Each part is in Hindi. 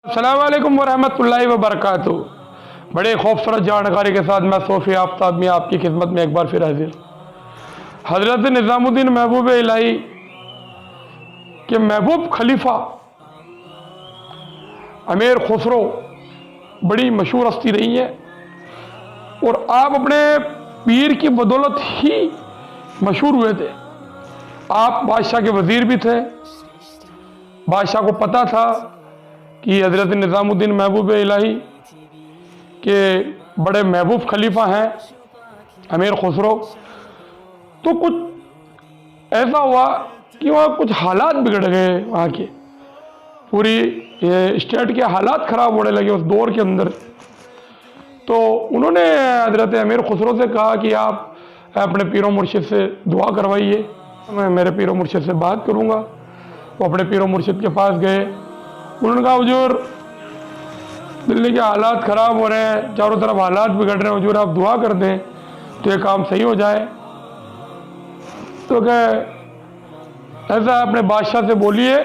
अस्सलाम वालेकुम वरहमतुल्लाहि वबरकातुहू। बड़े खूबसूरत जानकारी के साथ मैं सोफ़ी आफ्ताब में आपकी खिदमत में एक बार फिर हाजिर। हज़रत निज़ामुद्दीन महबूब इलाही के महबूब खलीफा अमीर खुसरो बड़ी मशहूर हस्ती रही है और आप अपने पीर की बदौलत ही मशहूर हुए थे। आप बादशाह के वज़ीर भी थे। बादशाह को पता था कि हज़रत निज़ामुद्दीन महबूब इलाही के बड़े महबूब खलीफा हैं अमीर खुसरो। तो कुछ ऐसा हुआ कि वहाँ कुछ हालात बिगड़ गए, वहाँ के पूरी स्टेट के हालात ख़राब होने लगे उस दौर के अंदर। तो उन्होंने हज़रत अमीर खुसरो से कहा कि आप अपने पीरो मुर्शिद से दुआ करवाइए, मैं मेरे पीरो मुर्शिद से बात करूँगा। वो अपने पीरो मुर्शिद के पास गए। उन्होंने कहा हुजूर, दिल्ली के हालात ख़राब हो रहे हैं, चारों तरफ हालात बिगड़ रहे हैं, हुजूर आप दुआ कर दें तो ये काम सही हो जाए। तो कहे ऐसा अपने बादशाह से बोलिए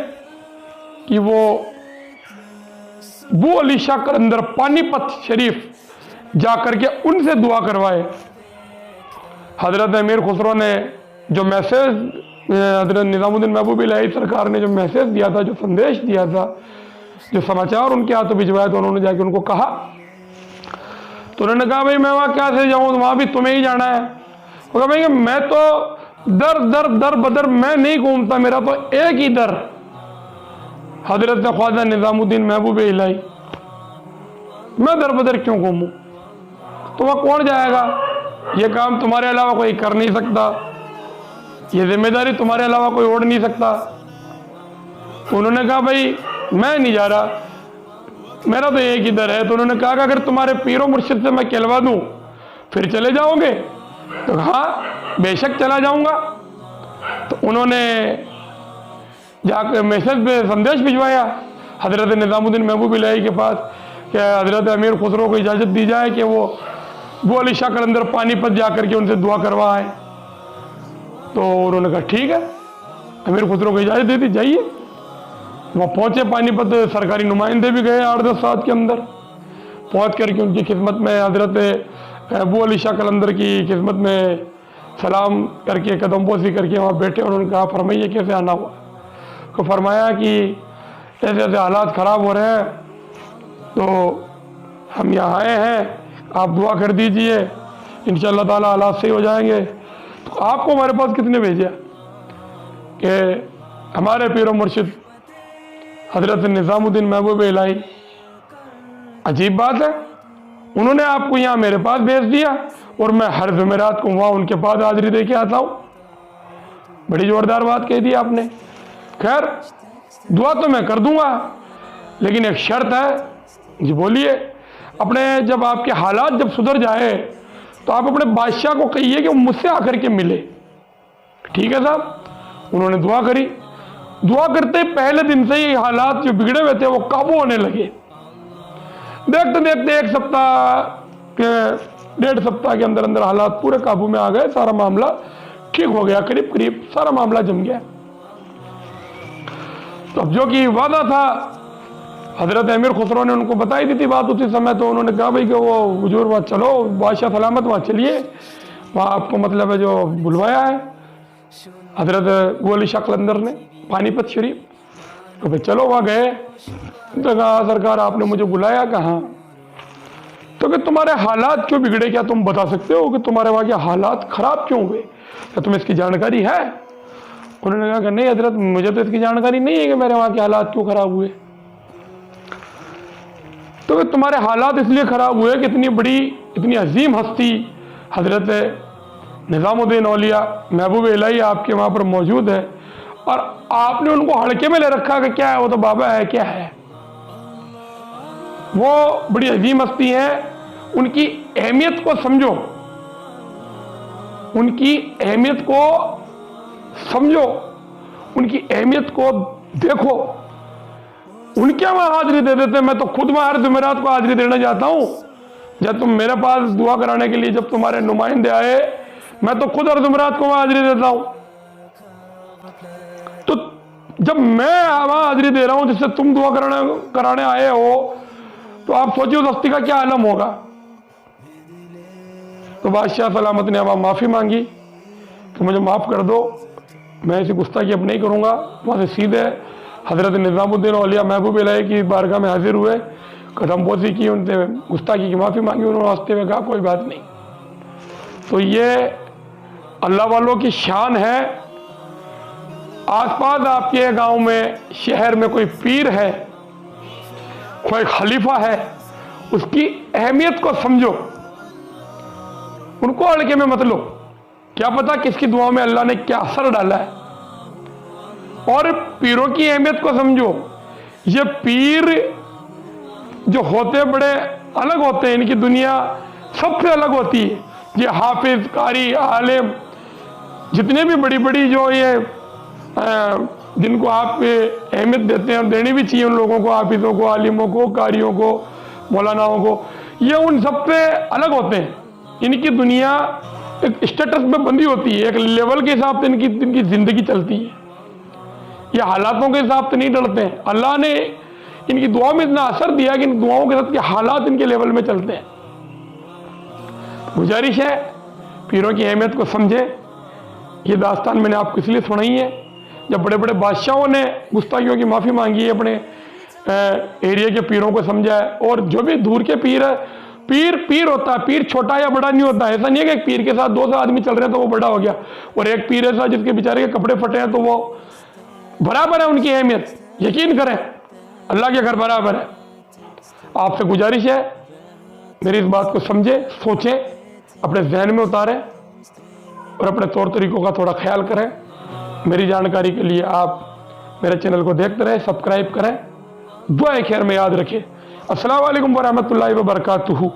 कि वो बू अली शाह कलंदर पानीपत शरीफ जा करके उनसे दुआ करवाए। हज़रत अमीर खुसरो ने जो मैसेज हज़रत निज़ामुद्दीन महबूब इलाही सरकार ने जो मैसेज दिया था, जो संदेश दिया था, जो समाचार उनके हाथों भिजवाया, तो उन्होंने जाके उनको कहा। तो उन्होंने कहा भाई मैं वहाँ क्या से जाऊँ, वहाँ भी तुम्हें ही जाना है। वो कहा भाई मैं तो दर दर दर बदर मैं नहीं घूमता, मेरा तो एक ही दर हज़रत ख्वाजा निज़ामुद्दीन महबूब इलाही, मैं दर बदर क्यों घूमूँ। तो वह कौन जाएगा, ये काम तुम्हारे अलावा कोई कर नहीं सकता, ये जिम्मेदारी तुम्हारे अलावा कोई ओढ़ नहीं सकता। उन्होंने कहा भाई मैं नहीं जा रहा, मेरा तो एक ही दर है। तो उन्होंने कहा कि अगर तुम्हारे पीरो मुर्शिद से मैं कहलवा दूं फिर चले जाओगे। तो हाँ बेशक चला जाऊंगा। तो उन्होंने जाकर मैसेज पे संदेश भिजवाया हज़रत निज़ामुद्दीन महबूब इलाही के पास कि हज़रत अमीर खुसरो को इजाज़त दी जाए कि वो अली शाह कलंदर पानीपत जाकर के उनसे दुआ करवाए। तो उन्होंने कहा ठीक है, अमीर खुसरो को इजाज़त दे दी, जाइए। वहाँ पहुँचे पानीपत, सरकारी नुमाइंदे भी गए 8-10 साल के अंदर। पहुँच करके उनकी खिदमत में हज़रत अली शाह कलंदर की खिदमत में सलाम करके कदम बोसी करके वहाँ बैठे। उन्होंने कहा फरमाइए कैसे आना हुआ। तो फरमाया कि ऐसे ऐसे हालात ख़राब हो रहे हैं, तो हम यहाँ आए हैं, आप दुआ कर दीजिए, इंशाअल्लाह ताला हालात सही हो जाएंगे। तो आपको हमारे पास किसने भेजा कि हमारे पीरो मुर्शिद हज़रत निज़ामुद्दीन महबूब इलाही। अजीब बात है, उन्होंने आपको यहाँ मेरे पास भेज दिया और मैं हर जुमेरात को वहाँ उनके पास हाजिरी दे के आता हूँ। बड़ी ज़ोरदार बात कह दी आपने। खैर दुआ तो मैं कर दूंगा, लेकिन एक शर्त है। जी बोलिए। अपने जब आपके हालात जब सुधर जाए तो आप अपने बादशाह को कहिए कि वो मुझसे आकर के मिले। ठीक है साहब। उन्होंने दुआ करी। दुआ करते पहले दिन से ही हालात जो बिगड़े हुए थे वो काबू होने लगे। देखते देखते एक सप्ताह के 1.5 सप्ताह के अंदर अंदर हालात पूरे काबू में आ गए। सारा मामला ठीक हो गया, करीब करीब सारा मामला जम गया। तो अब जो कि वादा था हज़रत अमीर खुसरो ने उनको बताई दी थी बात उसी समय। तो उन्होंने कहा भाई कि वो हुजूर वहाँ चलो, बादशाह सलामत वहाँ चलिए, वहाँ आपको मतलब है जो बुलवाया है हज़रत अली शाह कलंदर ने पानीपत शरीफ। तो भाई चलो वहाँ गए। तो कहा सरकार आपने मुझे बुलाया, कहाँ। तो कि तुम्हारे हालात क्यों बिगड़े, क्या तुम बता सकते हो कि तुम्हारे वहाँ के हालात ख़राब क्यों हुए, क्या तुम्हें इसकी जानकारी है। उन्होंने कहा कि नहीं हजरत, मुझे तो इसकी जानकारी नहीं है कि मेरे वहाँ के हालात क्यों ख़राब हुए। तो तुम्हारे हालात इसलिए ख़राब हुए कि इतनी बड़ी इतनी अजीम हस्ती हज़रत निज़ामुद्दीन औलिया महबूब इलाही आपके वहाँ पर मौजूद है और आपने उनको हड़के में ले रखा कि क्या है, वो तो बाबा है, क्या है। वो बड़ी अजीम हस्ती है, उनकी अहमियत को समझो, उनकी अहमियत को समझो, उनकी अहमियत को देखो। उनके वहाँ हाजिरी दे देते, मैं तो खुद वहाँ हर जुमेरात को हाजिरी देने जाता हूँ। जब तुम मेरे पास दुआ कराने के लिए जब तुम्हारे नुमाइंदे आए, मैं तो खुद हर जुमेरात को वहाँ हाजिरी देता हूँ। तो जब मैं वहां हाजिरी दे रहा हूं जिससे तुम दुआ कराने आए हो, तो आप सोचिए उस हस्ती का क्या आलम होगा। तो बादशाह सलामत ने अब माफ़ी मांगी कि मुझे माफ़ कर दो, मैं ऐसी गुस्ताखी अब नहीं करूँगा। वहाँ से सीधे हज़रत निज़ामुद्दीन औलिया महबूब इलाही की बारगाह में हाजिर हुए, कदम बोसी की, उनसे गुस्ताखी की माफ़ी मांगी। उन्होंने हंसते हुए कहा कोई बात नहीं। तो ये अल्लाह वालों की शान है। आसपास आपके गांव में, शहर में कोई पीर है, कोई खलीफा है, उसकी अहमियत को समझो, उनको हल्के में मत लो। क्या पता किसकी दुआ में अल्लाह ने क्या असर डाला है। और पीरों की अहमियत को समझो। ये पीर जो होते बड़े अलग होते हैं, इनकी दुनिया सबसे अलग होती है। ये हाफिज, कारी, आलिम, जितने भी बड़ी बड़ी जो ये जिनको आप अहमियत देते हैं और देनी भी चाहिए उन लोगों को, हाफिजों को, आलिमों को, कारियों को, मौलानाओं को, ये उन सबसे अलग होते हैं। इनकी दुनिया एक स्टेटस में बंधी होती है, एक लेवल के हिसाब से इनकी जिंदगी चलती है। ये हालातों के हिसाब से नहीं डरते हैं। अल्लाह ने इनकी दुआ में इतना असर दिया कि इन दुआओं के साथ के हालात इनके लेवल में चलते हैं। गुजारिश है पीरों की अहमियत को समझे। ये दास्तान मैंने आपको इसलिए सुनाई है, जब बड़े बड़े बादशाहों ने गुस्ताखियों की माफ़ी मांगी है, अपने एरिया के पीरों को समझा है। और जो भी दूर के पीर है, पीर होता है, पीर छोटा या बड़ा नहीं होता। ऐसा नहीं है कि एक पीर के साथ 200 आदमी चल रहे हैं तो वो बड़ा हो गया, और एक पीर ऐसा जिसके बेचारे के कपड़े फटे हैं तो वो बराबर है उनकी अहमियत। यकीन करें अल्लाह के घर बराबर है। आपसे गुजारिश है मेरी इस बात को समझे, सोचें, अपने जहन में उतारें और अपने तौर तरीकों का थोड़ा ख्याल करें। मेरी जानकारी के लिए आप मेरे चैनल को देखते रहें, सब्सक्राइब करें। दुआ खैर में याद रखें। अस्सलाम वालेकुम वरहमतुल्लाहि वबरकातुहू।